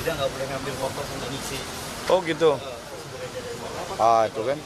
beda nggak boleh ngambil foto sama ngisi. Oh gitu. Itu kan.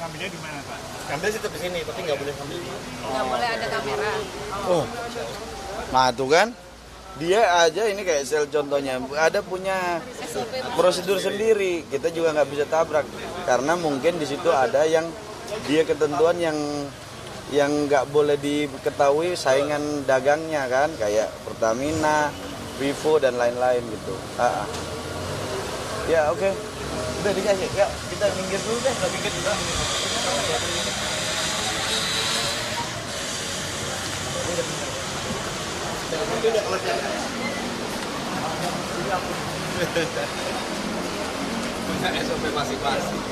Ngambilnya di mana Pak? Ngambil situ di sini, tapi nggak boleh ngambil. Nggak boleh ada kamera. Oh. Nah itu kan. Dia aja ini kayak sel contohnya ada punya prosedur sendiri, kita juga nggak bisa tabrak karena mungkin di situ ada yang dia ketentuan yang nggak boleh diketahui saingan dagangnya kan, kayak Pertamina, Vivo dan lain-lain gitu. Ya oke. Udah dikasih, ya kita minggir dulu deh, nggak minggir juga. Punya SOP masing-masing.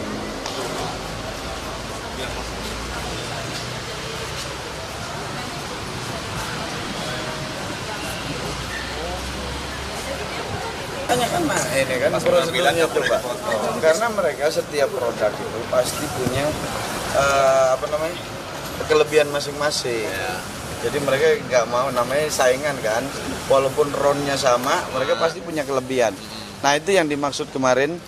Tanya kan ini kan prosedurnya coba. Karena mereka setiap produk itu pasti punya kelebihan masing-masing. Jadi mereka nggak mau namanya saingan kan, walaupun ronnya sama, mereka pasti punya kelebihan. Nah itu yang dimaksud kemarin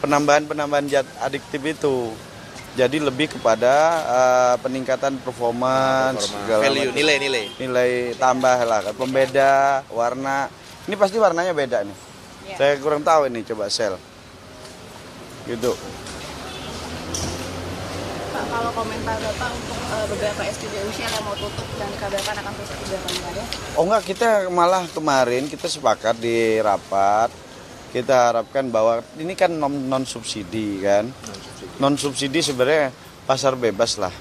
penambahan zat adiktif itu. Jadi lebih kepada peningkatan performance, Value, nilai tambah lah, pembeda, warna. Ini pasti warnanya beda nih. Saya kurang tahu ini, coba sel. Gitu. Pak, kalau komentar Bapak untuk beberapa SPBU Shell yang mau tutup dan dikabarkan akan tutup di belakang ya? Oh enggak, kita malah kemarin kita sepakat di rapat, kita harapkan bahwa ini kan non subsidi kan, non subsidi sebenarnya pasar bebas lah.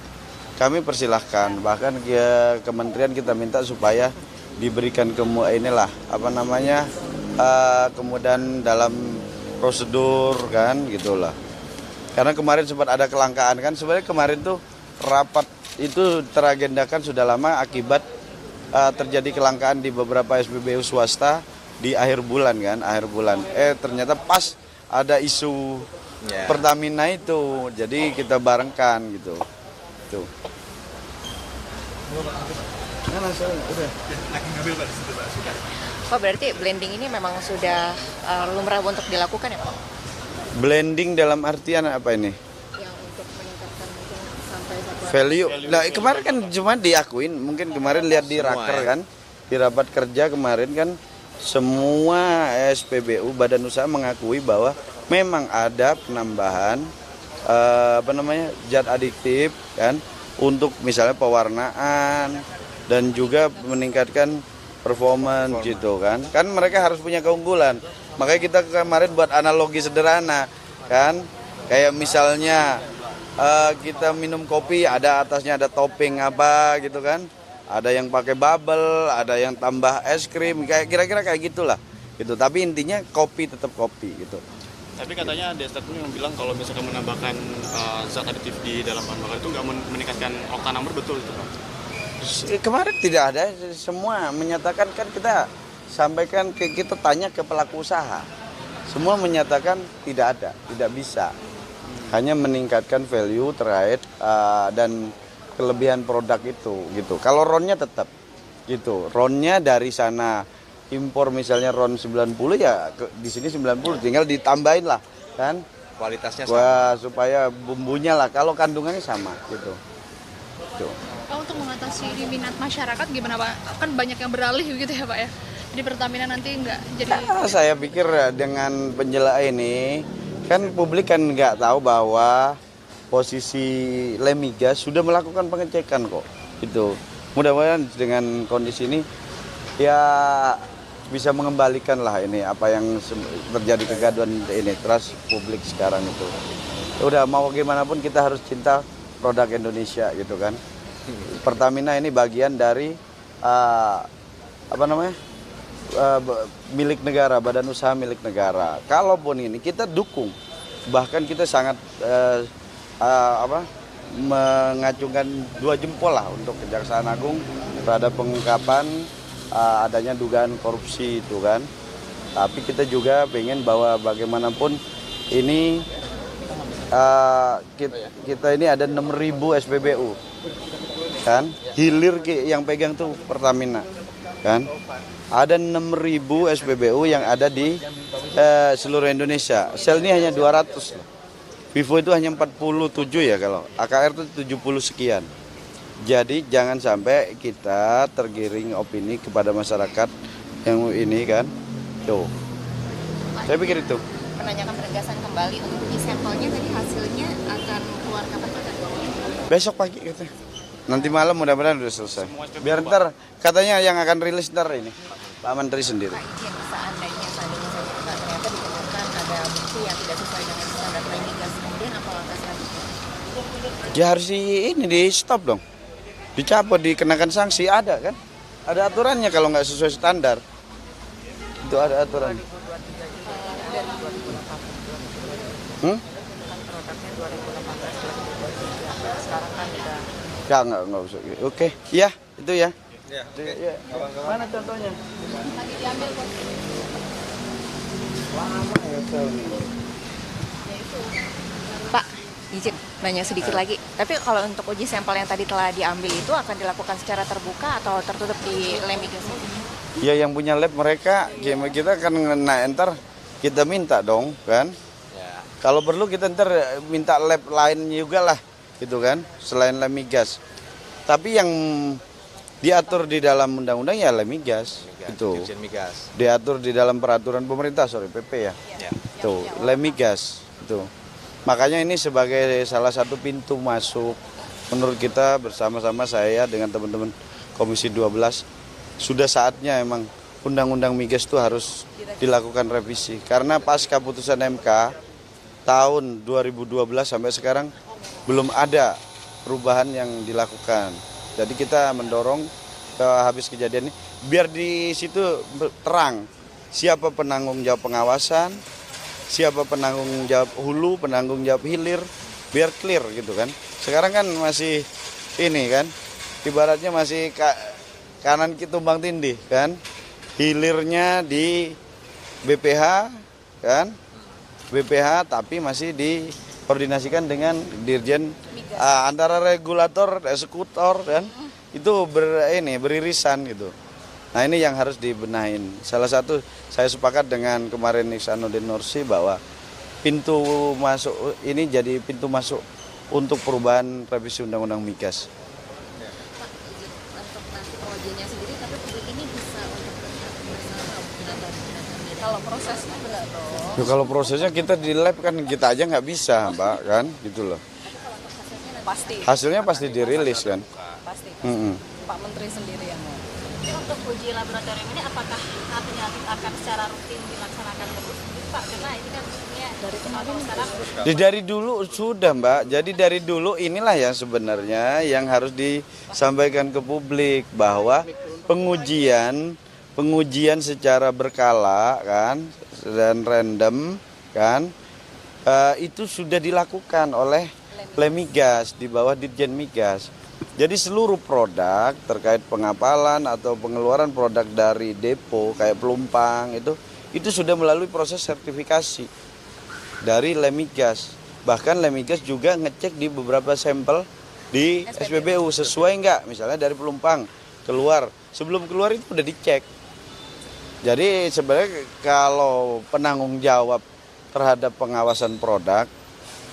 Kami persilahkan, bahkan ya, kementerian kita minta supaya diberikan kemudahan dalam prosedur kan gitulah. Karena kemarin sempat ada kelangkaan kan, sebenarnya kemarin tuh rapat itu teragendakan sudah lama akibat terjadi kelangkaan di beberapa SPBU swasta di akhir bulan kan, ternyata pas ada isu Pertamina itu, jadi kita barengkan gitu. Tuh. Pak, berarti blending ini memang sudah lumrah untuk dilakukan ya Pak? Blending dalam artian apa ini? Yang untuk meningkatkan mungkin sampai satu Value. Nah kemarin kan cuma diakuin, mungkin kemarin lihat di raker kan, di rapat kerja kemarin kan semua SPBU badan usaha mengakui bahwa memang ada penambahan zat adiktif kan untuk misalnya pewarnaan dan juga meningkatkan performance gitu kan. Kan mereka harus punya keunggulan. Makanya kita kemarin buat analogi sederhana kan, kayak misalnya kita minum kopi ada atasnya ada topping apa gitu kan, ada yang pakai bubble, ada yang tambah es krim, kayak kira-kira kayak gitulah gitu. Tapi intinya kopi tetap kopi gitu. Tapi katanya ada statement yang bilang kalau misalkan menambahkan zat aditif di dalam bahan bakar itu nggak meningkatkan oktan number, betul itu Pak? Kemarin tidak ada, semua menyatakan kan kita sampaikan kita tanya ke pelaku usaha, semua menyatakan tidak ada, tidak bisa, hanya meningkatkan value terkait dan kelebihan produk itu gitu. Kalau ronnya tetap gitu, ronnya dari sana impor misalnya ron 90 ya di sini 90, tinggal ditambahin lah kan Kualitasnya sama. supaya bumbunya lah, kalau kandungannya sama gitu. Tuh. Pak, untuk mengatasi minat masyarakat gimana Pak? Kan banyak yang beralih gitu ya Pak ya. Jadi Pertamina nanti nggak jadi... Saya pikir dengan penjelasan ini, kan publik kan nggak tahu bahwa posisi Lemigas sudah melakukan pengecekan kok. Gitu. Mudah-mudahan dengan kondisi ini ya bisa mengembalikan lah ini apa yang terjadi kegaduhan ini, trust publik sekarang itu. Udah mau gimana pun kita harus cinta produk Indonesia gitu kan. Pertamina ini bagian dari milik negara, badan usaha milik negara. Kalaupun ini kita dukung, bahkan kita sangat mengacungkan 2 jempol lah untuk Kejaksaan Agung terhadap pengungkapan adanya dugaan korupsi itu kan. Tapi kita juga pengen bahwa bagaimanapun ini kita ini ada 6.000 SPBU kan, hilir yang pegang tuh Pertamina. kan? Ada 6.000 SPBU yang ada di seluruh Indonesia. Shell ini hanya 200 loh. Vivo itu hanya 47 ya kalau AKR itu 70 sekian. Jadi jangan sampai kita tergiring opini kepada masyarakat yang ini kan. Tuh. Saya pikir itu. Menanyakan penegasan kembali untuk uji sampelnya tadi hasilnya akan keluar kapan Pak? Besok pagi katanya. Nanti malam mudah-mudahan udah selesai. Biar ntar katanya yang akan rilis ntar ini Pak Menteri sendiri. Pak izin seandainya saja Pak ternyata ditemukan ada bukti yang tidak sesuai dengan standar migas, kemudian apa langkah selanjutnya? Ya harus di stop dong. Dicabut, dikenakan sanksi, ada kan? Ada aturannya kalau nggak sesuai standar. Itu ada aturan. Ya nggak usah. Oke, iya itu ya. Ya. Mana contohnya? Pak, izin nanya sedikit lagi. Tapi kalau untuk uji sampel yang tadi telah diambil itu akan dilakukan secara terbuka atau tertutup di Lemigas? Ya yang punya lab mereka, kita kan ntar kita minta dong kan. Kalau perlu kita ntar minta lab lain juga lah, gitu kan, selain Lemigas. Tapi yang diatur di dalam undang-undang ya Lemigas, itu. Diatur di dalam peraturan pemerintah, PP ya. Tuh, Lemigas, itu. Makanya ini sebagai salah satu pintu masuk menurut kita bersama-sama saya dengan teman-teman Komisi 12 sudah saatnya emang undang-undang migas itu harus dilakukan revisi. Karena pasca putusan MK tahun 2012 sampai sekarang belum ada perubahan yang dilakukan. Jadi kita mendorong habis kejadian ini biar di situ terang siapa penanggung jawab pengawasan, siapa penanggung jawab hulu, penanggung jawab hilir, biar clear gitu kan. Sekarang kan masih ini kan, ibaratnya masih kanan tumbang tindih kan. Hilirnya di BPH kan, BPH tapi masih dikoordinasikan dengan Dirjen antara regulator, eksekutor kan, itu beririsan gitu. Nah ini yang harus dibenahin. Salah satu saya sepakat dengan kemarin Ihsanuddin Nursi bahwa pintu masuk ini jadi pintu masuk untuk perubahan revisi Undang-Undang Migas. Pak, untuk nanti pengujiannya sendiri, tapi publik ini bisa untuk bersama kalau prosesnya benar dong. Ya, kalau prosesnya kita di lab kan kita aja nggak bisa, Mbak, kan, gitu loh. Pasti. Hasilnya pasti dirilis kan. Pasti. Pak Menteri sendiri yang mau. Tapi untuk uji laboratorium ini apakah nantinya akan secara rutin dilaksanakan terus? Pak, karena ini kan dari kemarin sekarang. Dari dulu sudah Mbak, jadi dari dulu inilah yang sebenarnya yang harus disampaikan ke publik bahwa pengujian secara berkala kan dan random kan itu sudah dilakukan oleh Lemigas di bawah Ditjen Migas. Jadi seluruh produk terkait pengapalan atau pengeluaran produk dari depo kayak pelumpang itu sudah melalui proses sertifikasi dari Lemigas. Bahkan Lemigas juga ngecek di beberapa sampel di SPBU sesuai enggak, misalnya dari pelumpang keluar. Sebelum keluar itu udah dicek. Jadi sebenarnya kalau penanggung jawab terhadap pengawasan produk,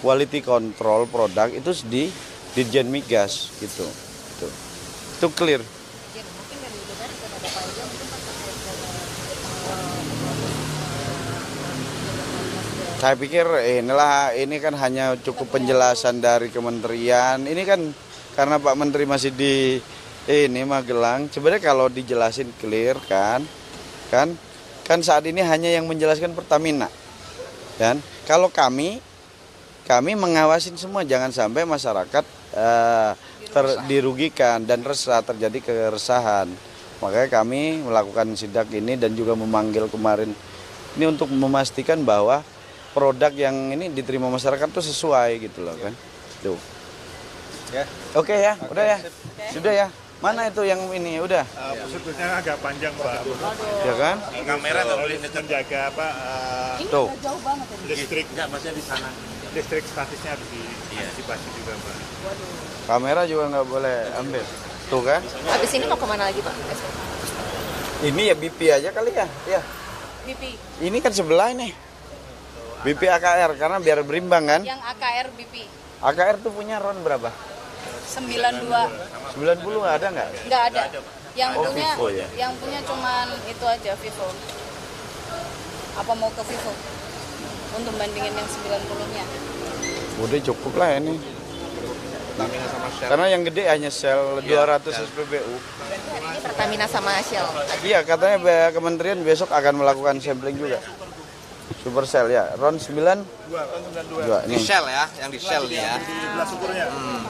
quality control produk itu di Ditjen Migas gitu. Itu clear. Mungkin dari Bidang kepada Pak Ijo mungkin Saya pikir ini kan hanya cukup penjelasan dari kementerian. Ini kan karena Pak Menteri masih di Magelang. Sebenarnya kalau dijelasin clear kan saat ini hanya yang menjelaskan Pertamina. Dan kalau kami mengawasin semua, jangan sampai masyarakat dirugikan dan terjadi keresahan. Makanya kami melakukan sidak ini dan juga memanggil kemarin ini untuk memastikan bahwa produk yang ini diterima masyarakat itu sesuai gitu loh kan. Tuh. Ya. Oke ya, udah ya. Sudah ya. Mana itu yang ini udah? Prosedurnya agak panjang Pak. Ya kan? Kamera nggak boleh Menjaga apa? Tuh. Listrik. Nggak, maksudnya di sana. Listrik statisnya harus diantisipasi juga Pak. Kamera juga nggak boleh ambil. Tuh kan? habis ini mau kemana lagi Pak? Ini ya BP aja kali ya. Ya. BP. Ini kan sebelah ini. BP AKR karena biar berimbang kan. Yang AKR BP. AKR tuh punya RON berapa? 92. 90 ada nggak? Nggak ada. Yang Oh, punya Vivo ya? yang punya cuman itu aja Vivo. Apa mau ke Vivo? Untuk bandingin yang 90-nya. Udah cukup lah ini. Karena yang gede hanya Shell 200 SPBU. Ini Pertamina sama Shell. Iya, katanya kementerian besok akan melakukan sampling juga. Supercell ya, RON 92. Di Ini. Shell ya, yang di Shell nih ya. Di gelas ukurnya.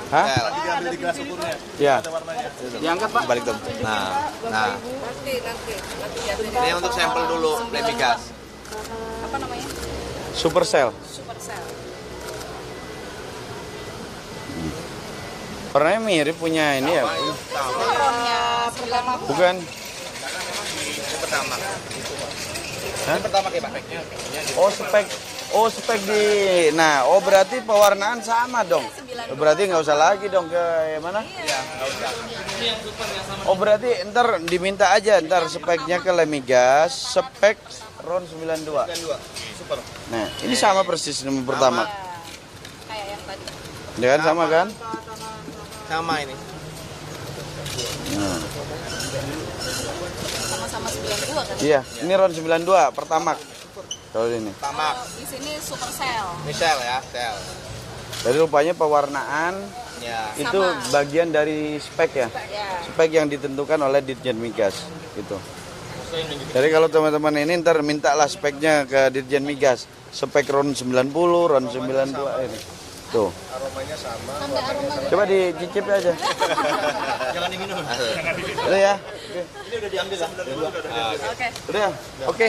Hah? Shell. Diambil di gelas ukurnya. Ya. Ada warnanya. Diangkat, Pak. Balik tuh. Nah. Ini untuk sampel dulu, Lemigas. Apa namanya? Supercell. Supercell. Warnanya mirip punya ini ya. Ronnya 90. Bukan. Ini pertama. Hah? Ini pertama kayak Pak. Oh spek di. Nah, berarti pewarnaan sama dong. Berarti nggak usah lagi dong ke mana? Oh berarti ntar diminta aja ntar speknya ke Lemigas, spek RON 92. Super. Nah, ini sama persis dengan pertama. Kayak yang tadi. Ya kan sama kan? Sama ini. Nah, Sama-sama 92 kan? iya, ini RON 92 pertama. Kalau ini. Pertama. Di sini Supercell. Ini Shell ya, Shell. Jadi rupanya pewarnaan Ya. itu bagian dari spek ya. Ya. Spek yang ditentukan oleh Ditjen Migas gitu. Jadi kalau teman-teman ini ntar mintalah speknya ke Ditjen Migas. Spek RON 90, RON 92 ini. Tuh. Aromanya sama. Sampai aroma Coba dicicip aja. Jangan diminum. Udah ya. Ini udah diambil lah. Oke. Udah. Oke.